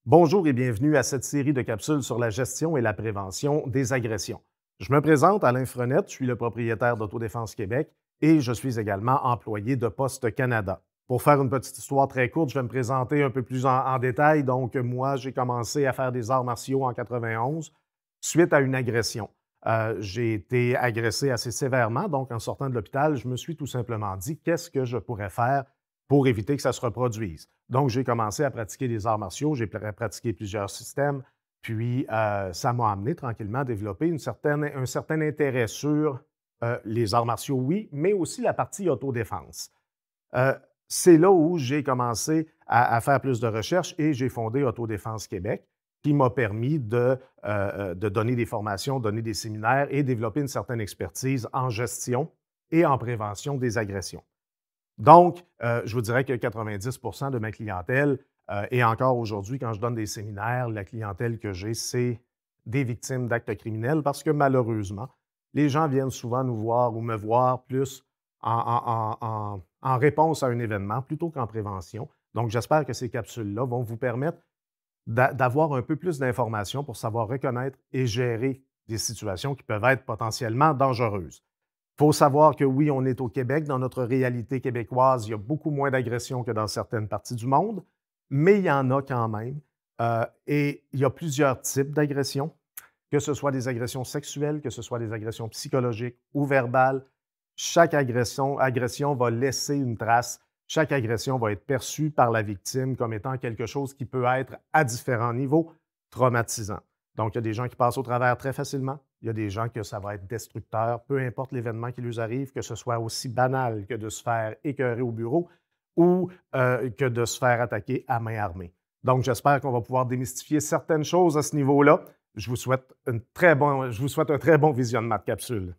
Bonjour et bienvenue à cette série de capsules sur la gestion et la prévention des agressions. Je me présente, Alain Frenette, je suis le propriétaire d'Autodéfense Québec et je suis également employé de Poste Canada. Pour faire une petite histoire très courte, je vais me présenter un peu plus en détail. Donc, moi, j'ai commencé à faire des arts martiaux en 91 suite à une agression. J'ai été agressé assez sévèrement, donc en sortant de l'hôpital, je me suis tout simplement dit qu'est-ce que je pourrais faire pour éviter que ça se reproduise. Donc, j'ai commencé à pratiquer des arts martiaux, j'ai pratiqué plusieurs systèmes, puis ça m'a amené tranquillement à développer un certain intérêt sur les arts martiaux, oui, mais aussi la partie autodéfense. Euh, c'est là où j'ai commencé à faire plus de recherches et j'ai fondé Autodéfense Québec, qui m'a permis de donner des formations, donner des séminaires et développer une certaine expertise en gestion et en prévention des agressions. Donc, je vous dirais que 90 de ma clientèle, et encore aujourd'hui, quand je donne des séminaires, la clientèle que j'ai, c'est des victimes d'actes criminels parce que malheureusement, les gens viennent souvent nous voir ou me voir plus en réponse à un événement plutôt qu'en prévention. Donc, j'espère que ces capsules-là vont vous permettre d'avoir un peu plus d'informations pour savoir reconnaître et gérer des situations qui peuvent être potentiellement dangereuses. Il faut savoir que oui, on est au Québec. Dans notre réalité québécoise, il y a beaucoup moins d'agressions que dans certaines parties du monde, mais il y en a quand même. Et il y a plusieurs types d'agressions, que ce soit des agressions sexuelles, que ce soit des agressions psychologiques ou verbales. Chaque agression va laisser une trace. Chaque agression va être perçue par la victime comme étant quelque chose qui peut être, à différents niveaux, traumatisant. Donc, il y a des gens qui passent au travers très facilement. Il y a des gens que ça va être destructeur, peu importe l'événement qui leur arrive, que ce soit aussi banal que de se faire écœurer au bureau ou que de se faire attaquer à main armée. Donc, j'espère qu'on va pouvoir démystifier certaines choses à ce niveau-là. Je vous souhaite un très bon visionnement de capsule.